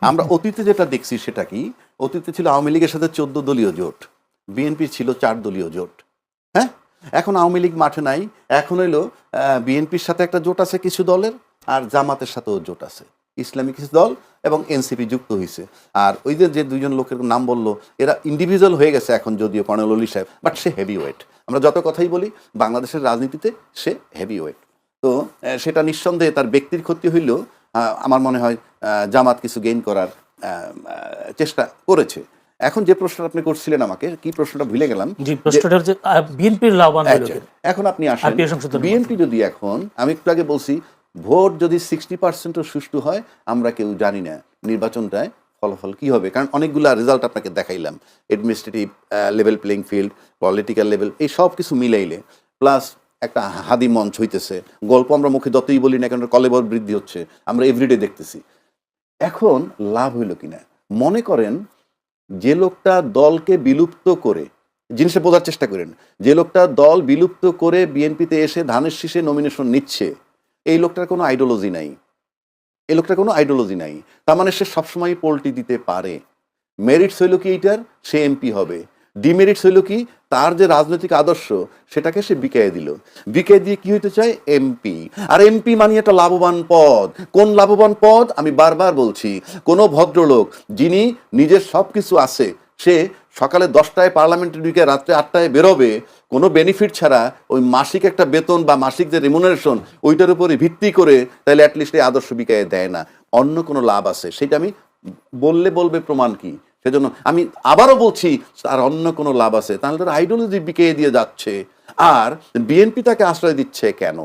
আমরা অতীতে যেটা দেখছি সেটা কি, অতীতে ছিল আওয়ামী লীগের সাথে 14 দলীয় জোট, বিএনপি ছিল 4 দলীয় জোট। হ্যাঁ, এখন আওয়ামী লীগ মাঠে নাই, এখন হইলো বিএনপির সাথে একটা জোট আছে কিছু দলের, আর জামাতের সাথেও জোট আছে, ইসলামিক কিছু দল এবং এনসিপি যুক্ত হয়েছে। আর ওই যে যে দুইজন লোকের নাম বললো, এরা ইন্ডিভিজুয়াল হয়ে গেছে এখন, যদিও কর্নেল অলি সাহেব, বাট সে হেভি ওয়েট। আমরা যত কথাই বলি বাংলাদেশের রাজনীতিতে সে হেভি ওয়েট। তো সেটা নিঃসন্দেহে তার ব্যক্তির ক্ষতি হইলেও আমার মনে হয় জামাত কিছু গেইন করার চেষ্টা করেছে। এখন যে প্রশ্নটা আপনি করছিলেন আমাকে, কি প্রশ্নটা ভুলে গেলাম। জি, প্রশ্নটা হচ্ছে বিএনপির লাভবান হলো কি? এখন আপনি আসেন, আরপিএ সংশোধন বিএনপি যদি এখন, আমি একটু আগে বলছি, ভোট যদি 60%ও সুষ্ঠু হয়, আমরা কেউ জানি না নির্বাচনটায় ফলাফল কি হবে, কারণ অনেকগুলা রেজাল্ট আপনাকে দেখাইলাম, administrative level playing field, political level, এই সব কিছু মিলাইলে, প্লাস একটা হাদি মঞ্চ হইতেছে, গল্প আমরা মুখে যতই বলি না কেন, কলেবর বৃদ্ধি হচ্ছে, আমরা এভরিডে দেখতেছি। এখন লাভ হইল কিনা, মনে করেন যে লোকটা দলকে বিলুপ্ত করে, জিনিসটা বোঝার চেষ্টা করেন, যে লোকটা দল বিলুপ্ত করে বিএনপিতে এসে ধানের শীষে নমিনেশন নিচ্ছে, এই লোকটার কোনো আইডিওলজি নাই, এই লোকটার কোনো আইডিওলজি নাই, তার মানে সে সবসময় পোল্টি দিতে পারে। মেরিটস হইল কি এইটার, সে এমপি হবে। ডিমেরিটস হইল কি, তার যে রাজনৈতিক আদর্শ সেটাকে সে বিকায় দিল, বিকায় দিয়ে কি হইতে চায়, এমপি। আর এমপি মানে একটা লাভবান পদ। কোন লাভবান পদ, আমি বারবার বলছি, কোনো ভদ্রলোক যিনি নিজের সব কিছু আছে, সে সকালে 10টায় পার্লামেন্টে ঢুকে রাত্রে 8টায় বেরোবে, কোনো বেনিফিট ছাড়া, ওই মাসিক একটা বেতন বা মাসিক যে রেমুনারেশন ওইটার উপরে ভিত্তি করে, তাহলে অ্যাটলিস্ট এই আদর্শ বিকায় দেয় না, অন্য কোনো লাভ আছে, সেটা আমি বলবে প্রমাণ কি। সেজন্য আমি আবারও বলছি, তার অন্য কোনো লাভ আছে, তাহলে তার আইডিওলজি বিকে দিয়ে যাচ্ছে। আর বিএনপি তাকে আশ্রয় দিচ্ছে কেন?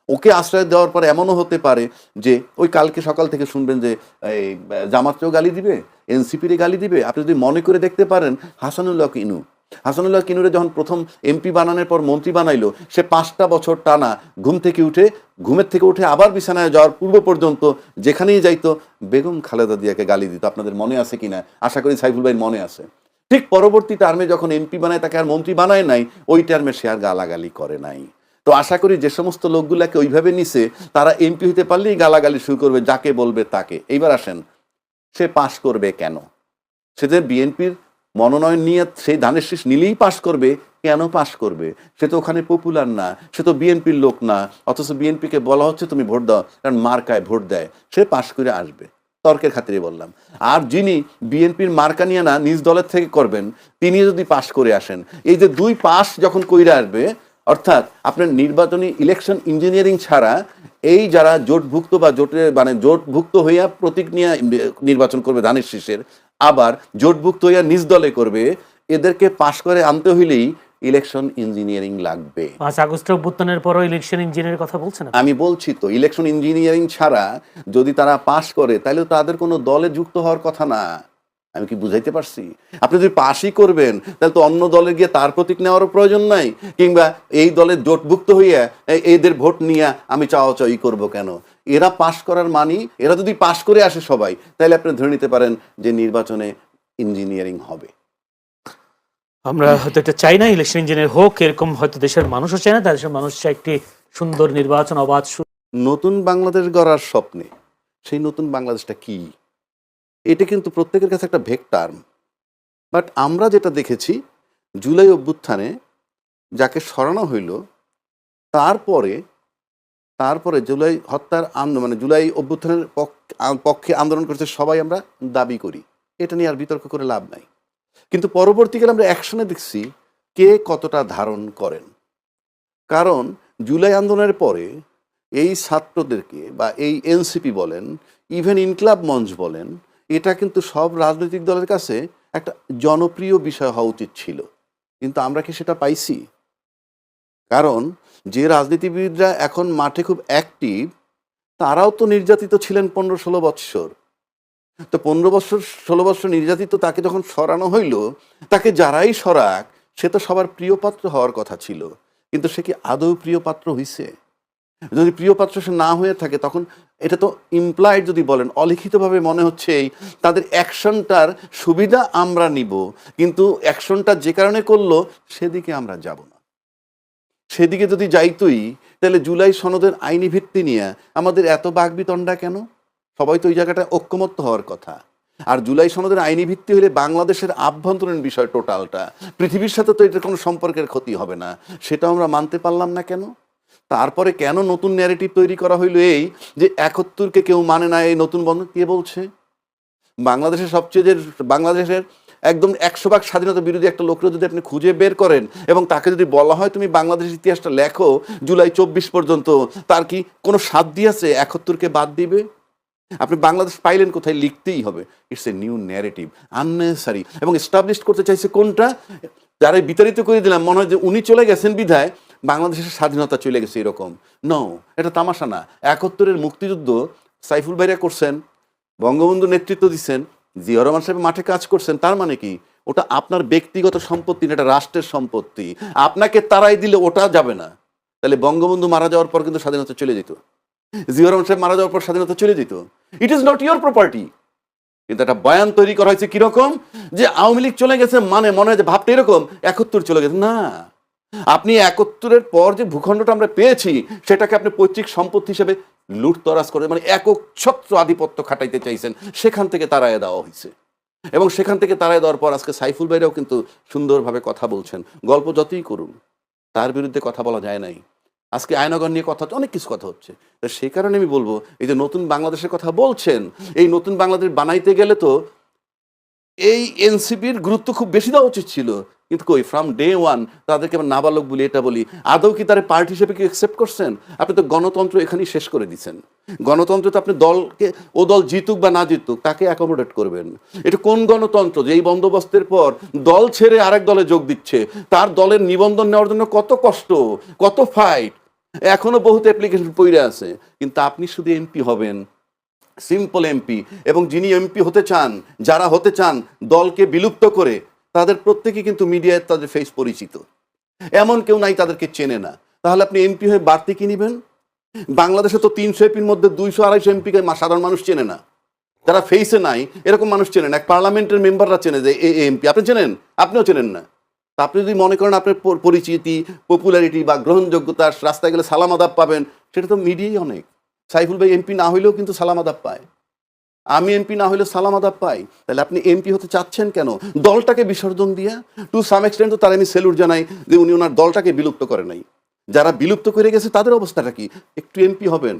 ওকে আশ্রয় দেওয়ার পর এমনও হতে পারে যে ওই কালকে সকাল থেকে শুনবেন যে এই জামাতকেও গালি দিবে, এনসিপিরে গালি দিবে। আপনি যদি মনে করে দেখতে পারেন, হাসানুল্লাহ কিনুরে যখন প্রথম এমপি বানানোর পর মন্ত্রী বানাইলো, সে 5টা বছর টানা ঘুমের থেকে উঠে আবার বিছানায় যাওয়ার পূর্ব পর্যন্ত যেখানেই যাইতো বেগম খালেদা জিয়াকে গালি দিত। আপনাদের মনে আছে কিনা, আশা করি সাইফুল ভাই মনে আছে। ঠিক পরবর্তী টার্মে যখন এমপি বানায়, তাকে আর মন্ত্রী বানায় নাই, ওই টার্মে সে আর গালাগালি করে নাই। তো আশা করি যে সমস্ত লোকগুলাকে ওইভাবে নিছে, তারা এমপি হইতে পারলেই গালাগালি শুরু করবে, যাকে বলবে তাকে। এইবার আসেন, সে পাশ করবে কেন? সে যে বিএনপির মনোনয়ন নিয়ে সেই ধানের শীষ নিলেই পাশ করবে, কেন পাশ করবে? সে তো ওখানে পপুলার না, সে তো বিএনপির লোক না, অথচ বিএনপিকে বলা হচ্ছে তুমি ভোট দাও, কারণ মার্কায় ভোট দেয়, সে পাশ করে আসবে। তর্কের খাতিরে বললাম। আর যিনি বিএনপির মার্কা নিয়ে না নিজ দলের থেকে করবেন, তিনি যদি পাশ করে আসেন, এই যে দুই পাশ যখন কইরা আসবে, অর্থাৎ আপনার নির্বাচনী ইলেকশন ইঞ্জিনিয়ারিং ছাড়া এই যারা জোটভুক্ত বা জোটভুক্ত হইয়া প্রতীক নিয়ে নির্বাচন করবে ধানের শীষের, আবার জোটভুক্ত হইয়া নিজ দলে করবে, এদেরকে পাশ করে আনতে হইলেই ইলেকশন ইঞ্জিনিয়ারিং লাগবে। 5 আগস্টের অভ্যুত্থানের পরও ইলেকশন ইঞ্জিনিয়ারিং কথা বলছেন আমি বলছি তো, ইলেকশন ইঞ্জিনিয়ারিং ছাড়া যদি তারা পাশ করে, তাহলে তাদের কোনো দলে যুক্ত হওয়ার কথা না। আমি কি বুঝাইতে পারছি? আপনি যদি পাশই করবেন, তাহলে তো অন্য দলে গিয়ে তার প্রতীক নেওয়ারও প্রয়োজন নাই, কিংবা এই দলের জোটভুক্ত হইয়া এদের ভোট নিয়ে আমি চাওয়াচাই করবো কেন? এরা পাশ করার মানি, এরা যদি পাশ করে আসে সবাই, তাহলে আপনি ধরে নিতে পারেন যে নির্বাচনে ইঞ্জিনিয়ারিং হবে। আমরা হয়তো এটা চাই না ইলেকশন ইঞ্জিনিয়ার হোক, এরকম হয়তো দেশের মানুষও চায় না। দেশের মানুষ চায় একটি সুন্দর নির্বাচন, অবাধ। নতুন বাংলাদেশ গড়ার স্বপ্নে সেই নতুন বাংলাদেশটা কি, এটা কিন্তু প্রত্যেকের কাছে একটা ভেগ টার্ম। বাট আমরা যেটা দেখেছি, জুলাই অভ্যুত্থানে যাকে সরানো হইল, তারপরে জুলাই হত্যার মানে জুলাই অভ্যুত্থানের পক্ষে আন্দোলন করতে সবাই আমরা দাবি করি, এটা নিয়ে আর বিতর্ক করে লাভ নাই। কিন্তু পরবর্তীকালে আমরা অ্যাকশনে দেখছি কে কতটা ধারণ করেন। কারণ জুলাই আন্দোলনের পরে এই ছাত্রদেরকে বা এই এনসিপি বলেন, ইভেন ইনকলাব মঞ্চ বলেন, এটা কিন্তু সব রাজনৈতিক দলের কাছে একটা জনপ্রিয় বিষয় হওয়া উচিত ছিল। কিন্তু আমরা কি সেটা পাইছি? কারণ যে রাজনীতিবিদরা এখন মাঠে খুব অ্যাক্টিভ, তারাও তো নির্যাতিত ছিলেন 15-16 বৎসর। তো 15-16 বৎসর নির্যাতিত তাকে যখন সরানো হইল, তাকে যারাই সরাক, সে তো সবার প্রিয় পাত্র হওয়ার কথা ছিল। কিন্তু সে কি আদৌ প্রিয় পাত্র হইছে? যদি প্রিয় পাত্র সে না হয়ে থাকে, তখন এটা তো ইমপ্লয়েড, যদি বলেন অলিখিতভাবে মনে হচ্ছে তাদের অ্যাকশনটার সুবিধা আমরা নিব, কিন্তু অ্যাকশনটা যে কারণে করলো সেদিকে আমরা যাব না। সেদিকে যদি যাইতই, তাহলে জুলাই সনদের আইনি ভিত্তি নিয়ে আমাদের এত বাকবিতণ্ডা কেন? সবাই তো ওই জায়গাটা ঐক্যমত্য হওয়ার কথা। আর জুলাই সনদের আইনি ভিত্তি হলে বাংলাদেশের আভ্যন্তরীণ বিষয় টোটালটা, পৃথিবীর সাথে তো এটার কোনো সম্পর্কের ক্ষতি হবে না, সেটাও আমরা মানতে পারলাম না কেন? তারপরে কেন নতুন ন্যারেটিভ তৈরি করা হইলো এই যে 71-কে কেউ মানে না, এই নতুন বন্ধ কে বলছে? বাংলাদেশের সবচেয়ে যে বাংলাদেশের একদম 100 ভাগ স্বাধীনতা বিরোধী একটা লোককে যদি আপনি খুঁজে বের করেন এবং তাকে যদি বলা হয় তুমি বাংলাদেশের ইতিহাসটা লেখো জুলাই 24 পর্যন্ত, তার কি কোনো সাধ্য আছে 71-কে বাদ দিবে? আপনি বাংলাদেশ পাইলেন কোথায়? লিখতেই হবে। It's a new narrative, unnecessary, এবং এস্টাবলিশ করতে চাইছে কোনটা? যারা বিতাড়িত করে দিলাম মনে হয় যে উনি চলে গেছেন বিধায় বাংলাদেশের স্বাধীনতা চলে গেছে, এরকম। নো, এটা তামাশা না। 71-এর মুক্তিযুদ্ধ সাইফুল ভাইরা করছেন, বঙ্গবন্ধু নেতৃত্ব দিচ্ছেন, জিয়া রহমান সাহেব মাঠে কাজ করছেন। তার মানে কি? ওটা আপনার ব্যক্তিগত সম্পত্তি না, এটা রাষ্ট্রের সম্পত্তি। আপনাকে তারাই দিলে ওটা যাবে না। তাহলে বঙ্গবন্ধু মারা যাওয়ার পর কিন্তু স্বাধীনতা চলে যেত, জিয়া রহমান সাহেব মারা যাওয়ার পর স্বাধীনতা চলে যেত। It is not your property. কিন্তু একটা বয়ান তৈরি করা হয়েছে কিরকম যে আওয়ামী লীগ চলে গেছে, মানে মনে হয় যে ভাবটা এরকম 71 চলে গেছে। না, আপনি 71-এর পর যে ভূখণ্ডটা আমরা পেয়েছি সেটাকে আপনি পৈতৃক সম্পত্তি হিসেবে লুটতরাজ করে, মানে একক ছত্র আধিপত্য খাটাইতে চাইছেন। সেখান থেকে তাড়াইয়া দেওয়া হয়েছে, এবং সেখান থেকে তাড়াই দেওয়ার পর আজকে সাইফুল ভাইরাও কিন্তু সুন্দরভাবে কথা বলছেন। গল্প যতই করুন তার বিরুদ্ধে কথা বলা যায় নাই। আজকে আয়নাগর নিয়ে কথা হচ্ছে, অনেক কিছু কথা হচ্ছে। তো সেই কারণে আমি বলবো, এই যে নতুন বাংলাদেশের কথা বলছেন, এই নতুন বাংলাদেশ বানাইতে গেলে তো এই এনসিপির গুরুত্ব খুব বেশি দেওয়া উচিত ছিল। কিন্তু কই, ফ্রম ডে ওয়ান তাদেরকে আমরা নাবালক বলি, এটা বলি। আদৌ কি তারা পার্টি হিসেবে কি অ্যাকসেপ্ট করছেন? আপনি তো গণতন্ত্র এখানেই শেষ করে দিচ্ছেন। গণতন্ত্র তো আপনি দলকে, ও দল জিতুক বা না জিতুক, তাকে অ্যাকোমোডেট করবেন। এটা কোন গণতন্ত্র যে এই বন্দোবস্তের পর দল ছেড়ে আরেক দলে যোগ দিচ্ছে? তার দলের নিবন্ধন নেওয়ার জন্য কত কষ্ট, কত ফাইট, এখনো বহুত অ্যাপ্লিকেশন পড়ে আছে। কিন্তু আপনি শুধু এমপি হবেন, সিম্পল এমপি। এবং যিনি এমপি হতে চান, যারা হতে চান দলকে বিলুপ্ত করে, তাদের প্রত্যেকে কিন্তু মিডিয়ায় তাদের ফেস পরিচিত, এমন কেউ নাই তাদেরকে চেনে না। তাহলে আপনি এমপি হয়ে বাড়তি কি নিবেন? বাংলাদেশে তো 300 এমপির মধ্যে 200-250 এমপিকে সাধারণ মানুষ চেনে না, যারা ফেসে নাই এরকম মানুষ চেনে না। এক পার্লামেন্টের মেম্বাররা চেনে যে এ এমপি, আপনি চেনেন? আপনিও চেনেন না। তা আপনি যদি মনে করেন আপনার পরিচিতি, পপুলারিটি বা গ্রহণযোগ্যতা রাস্তায় গেলে সালাম আদাব পাবেন, সেটা তো মিডিয়াই অনেক। সাইফুল ভাই এমপি না হইলেও কিন্তু সালাম আদাব পায়, আমি এমপি না হইলে সালাম আদাব পাই। তাহলে আপনি এমপি হতে চাচ্ছেন কেন? দলটাকে বিসর্জন দিয়া। টু সাম এক্সটেন্ট তো তার আমি সেলুট জানাই যে উনি ওনার দলটাকে বিলুপ্ত করে নাই। যারা বিলুপ্ত করে গেছে তাদের অবস্থাটা কি? একটু এমপি হবেন,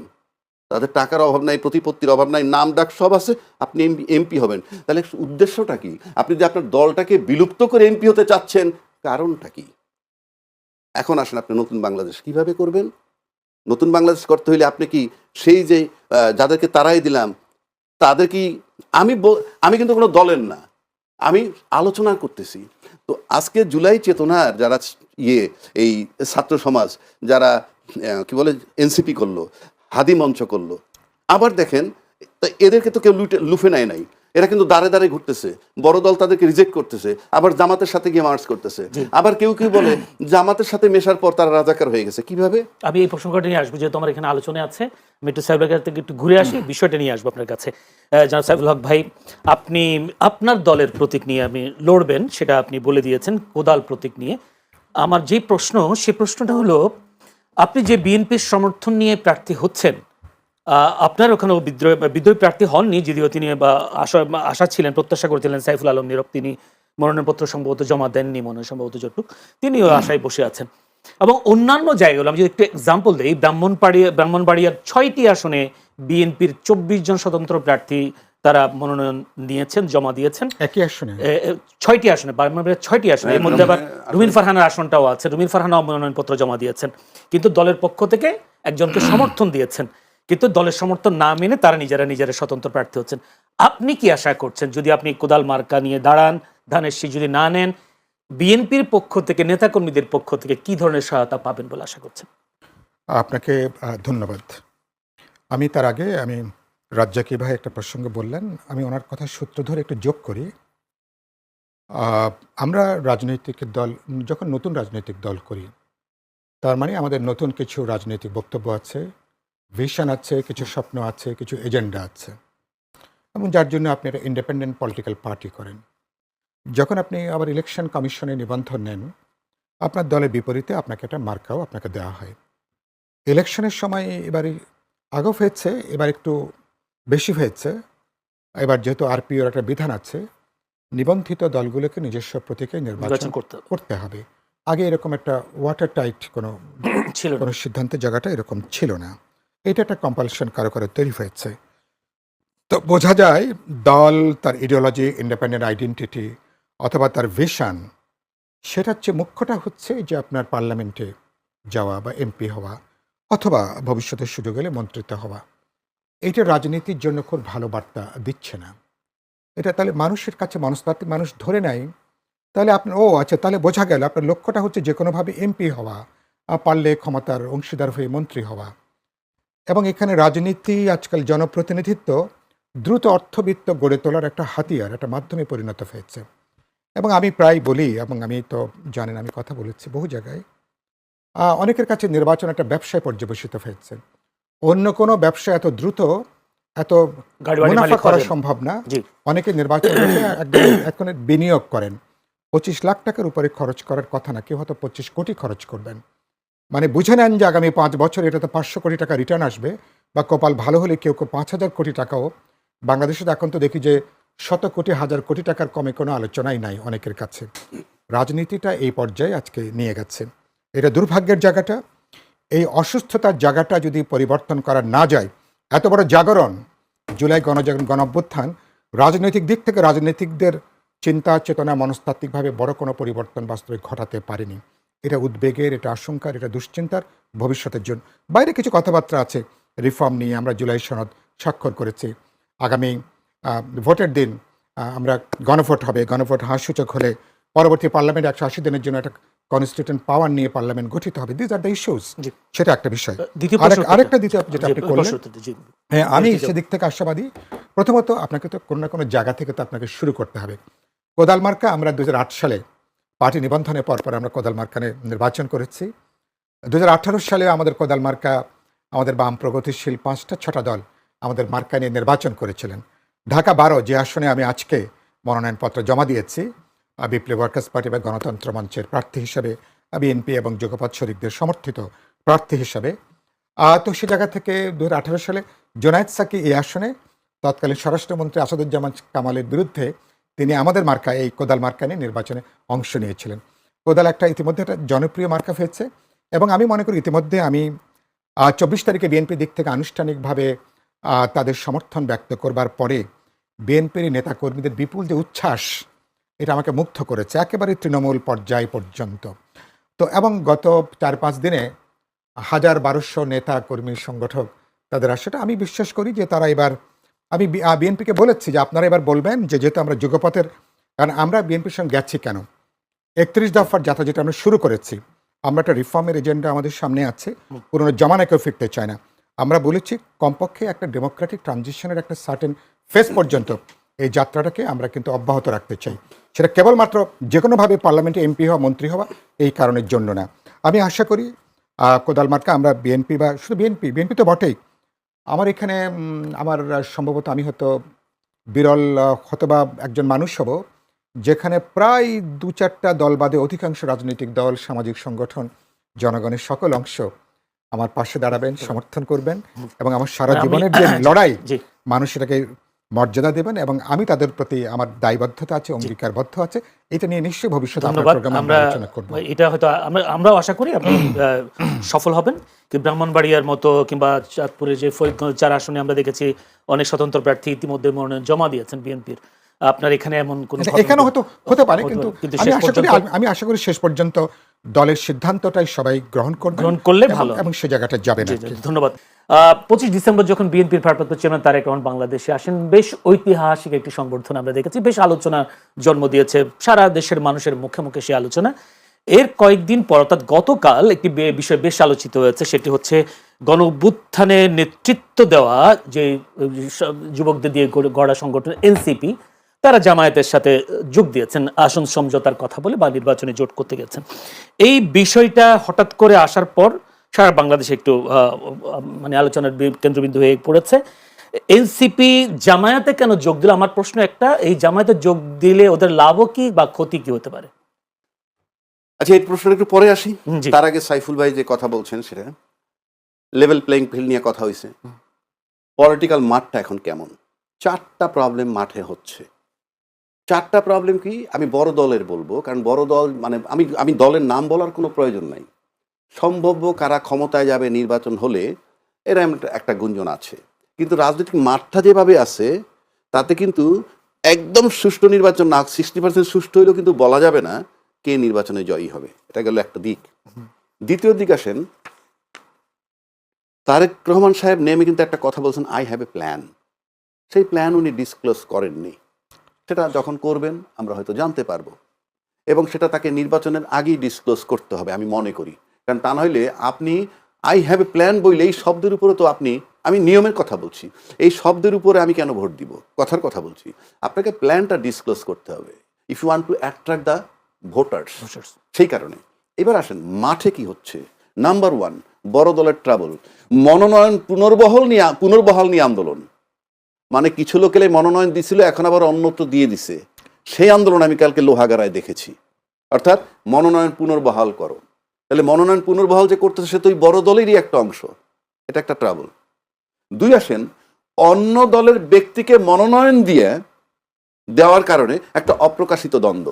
তাদের টাকার অভাব নাই, প্রতিপত্তির অভাব নাই, নাম ডাক সব আছে, আপনি এমপি হবেন। তাহলে উদ্দেশ্যটা কি? আপনি যে আপনার দলটাকে বিলুপ্ত করে এমপি হতে চাচ্ছেন, কারণটা কি? এখন আসেন, আপনি নতুন বাংলাদেশ কিভাবে করবেন? নতুন বাংলাদেশ করতে হইলে আপনি কি সেই যে যাদেরকে তারাই দিলাম তাদের কি, আমি কিন্তু কোনো দলের না, আমি আলোচনা করতেছি। তো আজকে জুলাই চেতনার যারা এই ছাত্র সমাজ, যারা কি বলে এনসিপি করলো, হাদি মঞ্চ করলো, আবার দেখেন তা এদেরকে তো কেউ লুফে নেয় নাই। এরা কিন্তু দাঁড়ে দাঁড়ে ঘুরতেছে, বড় দল তাদেরকে রিজেক্ট করতেছে, আবার জামাতের সাথে গিয়ে মার্চ করতেছে। আবার কেউ কেউ বলে জামাতের সাথে মেশার পর তারা রাজাকার হয়ে গেছে। কিভাবে? আমি এই প্রসঙ্গটা নিয়ে আসবো, যেহেতু আমার এখানে আলোচনা আছে। আমি একটু সাইফুল ভাইয়ের থেকে একটু ঘুরে আসি, বিষয়টা নিয়ে আসবো আপনার কাছে। জনাব সাইফুল হক ভাই, আপনি আপনার দলের প্রতীক নিয়ে আপনি লড়বেন, সেটা আপনি বলে দিয়েছেন, কোদাল প্রতীক নিয়ে। আমার যে প্রশ্ন, সে প্রশ্নটা হলো, আপনি যে বিএনপির সমর্থন নিয়ে প্রার্থী হচ্ছেন, আপনার ওখানেও বিদ্রোহী প্রার্থী হননি, যদিও তিনি আশা ছিলেন, প্রত্যাশা করেছিলেন সাইফুল আলম নীরব, তিনি মনোনয়নপত্র সম্ভবত জমা দেননি, মনে হয় সম্ভবত যতটুক, তিনিও আশায় বসে আছেন। এবং অন্যান্য জায়গাগুলো আমি যদি একটু এক্সাম্পল দিই, ব্রাহ্মণবাড়িয়ার 6টি আসনে বিএনপির 24 জন স্বতন্ত্র প্রার্থী তারা মনোনয়ন নিয়েছেন, জমা দিয়েছেন। একই আসনে 6টি আসনে, ব্রাহ্মণবাড়িয়ার 6টি আসনে, এর মধ্যে আবার রুমিন ফারহানার আসনটাও আছে। রুমিন ফারহানাও মনোনয়নপত্র জমা দিয়েছেন, কিন্তু দলের পক্ষ থেকে একজনকে সমর্থন দিয়েছেন, কিন্তু দলের সমর্থন না মেনে তারা নিজেরা স্বতন্ত্র প্রার্থী হচ্ছেন। আপনি কি আশা করছেন, যদি আপনি কোদাল মার্কা নিয়ে দাঁড়ান, ধানের শীষ যদি না নেন, বিএনপির পক্ষ থেকে, নেতাকর্মীদের পক্ষ থেকে কি ধরনের সহায়তা পাবেন বলে আশা করছেন? আপনাকে ধন্যবাদ। আমি তার আগে রাজ্জাকি ভাই একটা প্রসঙ্গ বললেন, আমি ওনার কথা সূত্র ধরে একটু যোগ করি। আমরা রাজনৈতিক দল যখন নতুন রাজনৈতিক দল করি, তার মানে আমাদের নতুন কিছু রাজনৈতিক বক্তব্য আছে, ভিশন আছে, কিছু স্বপ্ন আছে, কিছু এজেন্ডা আছে, এবং যার জন্য আপনি একটা ইন্ডিপেন্ডেন্ট পলিটিক্যাল পার্টি করেন। যখন আপনি আবার ইলেকশন কমিশনে নিবন্ধন নেন, আপনার দলের বিপরীতে আপনাকে একটা মার্কাও আপনাকে দেওয়া হয়। ইলেকশনের সময় এবারে আগেও হয়েছে, এবার একটু বেশি হয়েছে, এবার যেহেতু আরপিওর একটা বিধান আছে, নিবন্ধিত দলগুলোকে নিজস্ব প্রতীকে নির্বাচন নির্বাচন করতে হবে। করতে হবে। আগে এরকম একটা ওয়াটার টাইট কোনো ছিল না। কোনো সিদ্ধান্তের জায়গাটা এরকম ছিল না। এটা একটা কম্পালশন কারো কারো তৈরি হয়েছে। তো বোঝা যায় দল তার ইডিওলজি, ইন্ডিপেন্ডেন্ট আইডেন্টিটি অথবা তার ভিশন, সেটার চেয়ে মুখ্যটা হচ্ছে যে আপনার পার্লামেন্টে যাওয়া বা এমপি হওয়া অথবা ভবিষ্যতে সুযোগ হলে মন্ত্রিত্ব হওয়া। এইটা রাজনীতির জন্য খুব ভালো বার্তা দিচ্ছে না। এটা তাহলে মানুষের কাছে মনস্তাত্ত্বিক মানুষ ধরে নেয়, তাহলে আপনার আচ্ছা, তাহলে বোঝা গেল আপনার লক্ষ্যটা হচ্ছে যে কোনোভাবে এমপি হওয়া, পারলে ক্ষমতার অংশীদার হয়ে মন্ত্রী হওয়া। এবং এখানে রাজনীতি আজকাল জনপ্রতিনিধিত্ব দ্রুত অর্থবিত্ত গড়ে তোলার একটা হাতিয়ার, একটা মাধ্যমে পরিণত হয়েছে। এবং আমি প্রায় বলি, এবং আমি তো জানেন আমি কথা বলেছি বহু জায়গায়, অনেকের কাছে নির্বাচন একটা ব্যবসায় পর্যবেসিত হয়েছে। অন্য কোনো ব্যবসা এত দ্রুত এত গাড়ি বাড়ি মুনাফা মালিক করা হবেন। সম্ভব না। জি। অনেকে নির্বাচন করে এখন বিনিয়োগ করেন। 25 লাখ টাকার উপরে খরচ করার কথা না, কেউ হয়তো 25 কোটি খরচ করবেন। মানে বুঝে নেন যে আগামী 5 বছর এটাতে 500 কোটি টাকা রিটার্ন আসবে, বা কপাল ভালো হলে কেউ কেউ 5,000 কোটি টাকাও। বাংলাদেশে তো এখন তো দেখি যে শত কোটি, হাজার কোটি টাকার কমে কোনো আলোচনাই নাই অনেকের কাছে। রাজনীতিটা এই পর্যায়ে আজকে নিয়ে গেছে। এটা দুর্ভাগ্যের জায়গাটা। এই অসুস্থতার জায়গাটা যদি পরিবর্তন করা না যায়, এত বড় জাগরণ, জুলাই গণজাগরণ, গণঅভ্যুত্থান, রাজনৈতিক দিক থেকে রাজনীতিকদের চিন্তা চেতনা মনস্তাত্ত্বিকভাবে বড় কোনো পরিবর্তন বাস্তবে ঘটাতে পারেনি। এটা উদ্বেগের, এটা আশঙ্কার, এটা দুশ্চিন্তার ভবিষ্যতের জন্য। বাইরে কিছু কথাবার্তা আছে রিফর্ম নিয়ে, আমরা জুলাই সনদ স্বাক্ষর করেছি। আগামী ভোটের দিন আমরা গণভোট হবে, গণভোট হাসসূচক হলে পরবর্তী পার্লামেন্ট 180 দিনের জন্য একটা কনস্টিটিউশন পাওয়ার নিয়ে পার্লামেন্ট গঠিত হবে। This are the issues. জি। সেটা একটা বিষয়। দ্বিতীয় আরেকটা দ্বিতীয় যেটা আপনি করলেন, প্রশ্নটা, জি। হ্যাঁ, আমি সেদিক থেকে আশাবাদী। প্রথমত আপনাকে তো কোনো না কোনো জায়গা থেকে তো আপনাকে শুরু করতে হবে। কোদাল মার্কা আমরা 2008 সালে পার্টি নিবন্ধনের পর আমরা কোদাল মার্কা নির্বাচন করেছি। 2018 সালে আমাদের কোদাল মার্কা, আমাদের বাম প্রগতিশীল 5-6টা দল আমাদের মার্কা নিয়ে নির্বাচন করেছিলেন। ঢাকা 12 যে আসনে আমি আজকে মনোনয়নপত্র জমা দিয়েছি, বিপ্লবী ওয়ার্কার্স পার্টি বা গণতন্ত্র মঞ্চের প্রার্থী হিসেবে, বিএনপি এবং যুগপৎ শরীফদের সমর্থিত প্রার্থী হিসেবে। তো সে জায়গা থেকে 2018 সালে জোনায়েদ সাকি এই আসনে তৎকালীন স্বরাষ্ট্রমন্ত্রী আসাদুজ্জামান কামালের বিরুদ্ধে তিনি আমাদের মার্কা, এই কোদাল মার্কা নিয়ে নির্বাচনে অংশ নিয়েছিলেন। কোদাল একটা ইতিমধ্যে একটা জনপ্রিয় মার্কা হয়েছে, এবং আমি মনে করি ইতিমধ্যে আমি 24 তারিখে বিএনপি দিক থেকে আনুষ্ঠানিকভাবে তাদের সমর্থন ব্যক্ত করবার পরে বিএনপির নেতাকর্মীদের বিপুল যে উচ্ছ্বাস, এটা আমাকে মুগ্ধ করেছে একেবারে তৃণমূল পর্যায় পর্যন্ত। তো এবং গত 4-5 দিনে 1000-1200 নেতা কর্মী সংগঠক তাদের আসলে আমি বিশ্বাস করি যে তারা এবার, আমি বিএনপিকে বলেছি যে আপনারা এবার বলবেন যে যেহেতু আমরা যুগপথের, কারণ আমরা বিএনপির সঙ্গে গেছি কেন, 31 দফার যাত্রা যেটা আমরা শুরু করেছি, আমরা একটা রিফর্মের এজেন্ডা আমাদের সামনে আছে, পুরোনো জমানায় কেউ ফিরতে চায় না। আমরা বলেছি কমপক্ষে একটা ডেমোক্রেটিক ট্রানজিশনের একটা সার্টেন ফেজ পর্যন্ত এই যাত্রাটাকে আমরা কিন্তু অব্যাহত রাখতে চাই। সেটা কেবলমাত্র যে কোনোভাবে পার্লামেন্টে এমপি হওয়া, মন্ত্রী হওয়া এই কারণের জন্য না। আমি আশা করি কোদাল মার্কা আমরা বিএনপি, বা শুধু বিএনপি তো বটেই, আমার এখানে আমার সম্ভবত আমি হয়তো বিরল হয়তোবা একজন মানুষ হব যেখানে প্রায় 2-4টা দল বাদে অধিকাংশ রাজনৈতিক দল, সামাজিক সংগঠন, জনগণের সকল অংশ আমার পাশে দাঁড়াবেন, সমর্থন করবেন, এবং আমার সারা জীবনের যে লড়াই, জি। মানুষ এটাকে মর্যাদা দেবেন, এবং আমি তাদের প্রতি আমার দায়বদ্ধতা আছে, অঙ্গীকারবদ্ধ আছে। এটা নিয়ে নিশ্চয়ই ভবিষ্যতে আমরা ধন্যবাদ। প্রোগ্রামে আমরা আলোচনা করব। এটা হয়তো আমরাও আশা করি আপনি সফল হবেন। কি ব্রাহ্মণবাড়িয়ার মতো কিংবা চাঁদপুরে যে ফরিদগঞ্জ 4 আসনে আমরা দেখেছি অনেক স্বতন্ত্র প্রার্থী ইতিমধ্যে মনোনয়ন জমা দিয়েছেন বিএনপির। আপনার এখানে এমন কোন এখানে হয়তো হতে পারে, কিন্তু শেষ আমি আশা করি শেষ পর্যন্ত দলের সিদ্ধান্তটাই সবাই গ্রহণ করলে ভালো, এবং সে জায়গাটা যাবে না। ধন্যবাদ। 25 ডিসেম্বর যখন বিএনপির ভারপ্রাপ্ত চেয়ারম্যান তারেক রহমান বাংলাদেশে আসেন, বেশ ঐতিহাসিক একটি সংবর্ধনা আমরা দেখেছি, বেশ আলোচনা জন্ম দিয়েছে, সারা দেশের মানুষের মুখে মুখে সেই আলোচনা। এর কয়েকদিন পর অর্থাৎ গতকাল একটি বিষয় বেশ আলোচিত হয়েছে, সেটি হচ্ছে গণঅভ্যুত্থানে নেতৃত্ব দেওয়া যে যুবকদের দিয়ে গড়া সংগঠন এনসিপি, তারা জামায়াতের সাথে যোগ দিয়েছেন আসন সমঝোতার কথা বলে বা নির্বাচনে জোট করতে গেছেন। এই বিষয়টা হঠাৎ করে আসার পর সারা বাংলাদেশে একটু মানে আলোচনার কেন্দ্রবিন্দু হয়ে পড়েছে। এনসিপি জামায়াতে কেন যোগ দিল? আমার প্রশ্ন একটা, এই জামায়াতে যোগ দিলে ওদের লাভও কি বা ক্ষতি কি হতে পারে? আচ্ছা, এই প্রশ্নটা একটু পরে আসি। জি। তার আগে সাইফুল ভাই যে কথা বলছেন সেটা লেভেল প্লেইং ফিল্ড নিয়ে কথা হয়েছে। পলিটিক্যাল মাঠটা এখন কেমন? 4টা প্রবলেম মাঠে হচ্ছে। 4টা প্রবলেম কি আমি বড় দলের বলবো, কারণ বড় দল মানে আমি দলের নাম বলার কোনো প্রয়োজন নাই। সম্ভাব্য কারা ক্ষমতায় যাবে নির্বাচন হলে এরা একটা গুঞ্জন আছে, কিন্তু রাজনৈতিক মাঠটা যেভাবে আছে তাতে কিন্তু একদম সুষ্ঠু নির্বাচন না 60% সুষ্ঠু হইলেও কিন্তু বলা যাবে না কে নির্বাচনে জয়ী হবে। এটা গেল একটা দিক। দ্বিতীয় দিক আসেন, তারেক রহমান সাহেব নেমে কিন্তু একটা কথা বলছেন, আই হ্যাভ এ প্ল্যান। সেই প্ল্যান উনি ডিসক্লোজ করেননি। সেটা যখন করবেন আমরা হয়তো জানতে পারবো, এবং সেটা তাকে নির্বাচনের আগেই ডিসক্লোজ করতে হবে আমি মনে করি। কারণ তা নইলে আপনি আই হ্যাভ এ প্ল্যান বললে এই শব্দের উপরে তো আমি নিয়মের কথা বলছি, এই শব্দের উপরে আমি কেন ভোট দিব, কথার কথা বলছি। আপনাকে প্ল্যানটা ডিসক্লোজ করতে হবে if you want to attract the voters. সেই কারণে এবার আসেন মাঠে কি হচ্ছে। নাম্বার 1, বড় দলের ট্রাবল, মনোনয়ন পুনর্বহাল নিয়ে আন্দোলন। মানে কিছু লোকের মনোনয়ন দিছিল, এখন আবার অন্যত্র দিয়ে দিছে। সেই আন্দোলন আমি কালকে লোহাগাড়ায় দেখেছি। অর্থাৎ মনোনয়ন পুনর্বহাল করো। তাহলে মনোনয়ন পুনর্বহাল যে করতেছে সে তো ওই বড় দলেরই একটা অংশ। এটা একটা ট্রাবল। 2 আসেন, অন্য দলের ব্যক্তিকে মনোনয়ন দেওয়ার কারণে একটা অপ্রকাশিত দ্বন্দ্ব।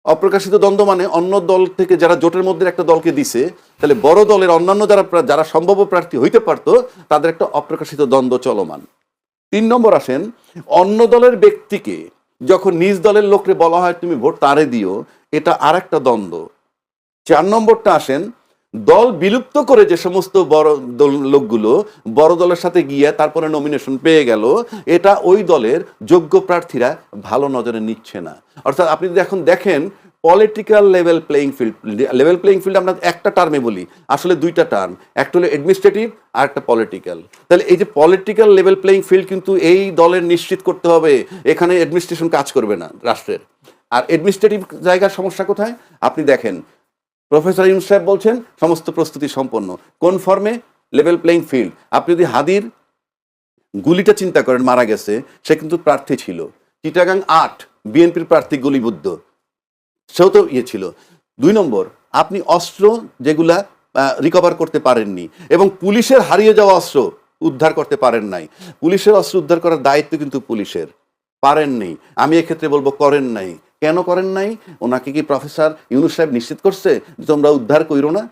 অপ্রকাশিত দ্বন্দ্ব মানে অন্য দল থেকে যারা জোটের মধ্যে একটা দলকে দিছে, তাহলে বড় দলের অন্যান্য যারা সম্ভাব্য প্রার্থী হইতে পারত তাদের একটা অপ্রকাশিত দ্বন্দ্ব চলমান। 3 নম্বর আসেন, অন্য দলের ব্যক্তিকে যখন নিজ দলের লোককে বলা হয় তুমি ভোট তারে দিও, এটা আর একটা দ্বন্দ্ব। 4 নম্বরটা আসেন, দল বিলুপ্ত করে যে সমস্ত বড় লোকগুলো বড় দলের সাথে গিয়ে তারপরে নমিনেশন পেয়ে গেল, এটা ওই দলের যোগ্য প্রার্থীরা ভালো নজরে নিচ্ছে না। অর্থাৎ আপনি যদি এখন দেখেন পলিটিক্যাল লেভেল প্লেইং ফিল্ড আমরা একটা টার্মে বলি, আসলে 2টা টার্ম, একটা হলো অ্যাডমিনিস্ট্রেটিভ আর একটা পলিটিক্যাল। তাহলে এই যে পলিটিক্যাল লেভেল প্লেইং ফিল্ড কিন্তু এই দলের নিশ্চিত করতে হবে এখানে অ্যাডমিনিস্ট্রেশন কাজ করবে না রাষ্ট্রের। আর অ্যাডমিনিস্ট্রেটিভ জায়গার সমস্যা কোথায় আপনি দেখেন, প্রফেসর ইউনূস সাহেব বলছেন সমস্ত প্রস্তুতি সম্পন্ন, কোন ফর্মে, লেভেল প্লেইং ফিল্ড। আপনি যদি হাদির গুলিটা চিন্তা করেন, মারা গেছে, সে কিন্তু প্রার্থী ছিল। চিটাগাং 8 বিএনপির প্রার্থী গুলিবদ্ধ, সেও তো ছিল। 2 নম্বর, আপনি অস্ত্র যেগুলা রিকভার করতে পারেননি, এবং পুলিশের হারিয়ে যাওয়া অস্ত্র উদ্ধার করতে পারেন নাই। পুলিশের অস্ত্র উদ্ধার করার দায়িত্ব কিন্তু পুলিশের, পারেননি। আমি এক্ষেত্রে বলবো করেন নাই। কেন করেন নাই? ওনাকে কি প্রফেসর ইউনূস সাহেব নিশ্চিত করছে যে তোমরা উদ্ধার কইরো না?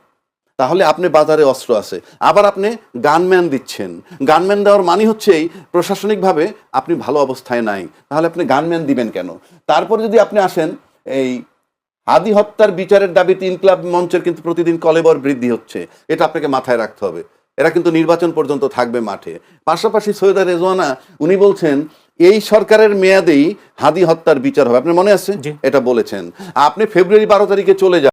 তাহলে আপনি বাজারে অস্ত্র আছে, আবার আপনি গানম্যান দিচ্ছেন। গানম্যান দেওয়ার মানে হচ্ছেই প্রশাসনিকভাবে আপনি ভালো অবস্থায় নাই, তাহলে আপনি গানম্যান দিবেন কেন? তারপরে যদি আপনি আসেন, এই হাদি হত্যার বিচারের দাবিতে ইনকিলাব মঞ্চের কিন্তু প্রতিদিন কলেবর বৃদ্ধি হচ্ছে, এটা আপনাকে মাথায় রাখতে হবে। এরা কিন্তু নির্বাচন পর্যন্ত থাকবে মাঠে। পাশাপাশি সৈয়দা রেজওয়ানা উনি বলছেন এই সরকারের মেয়াদেই হাদি হত্যার বিচার হবে। আপনার মনে আছে? এটা বলেছেন। আপনি ফেব্রুয়ারি 12 তারিখে চলে যান।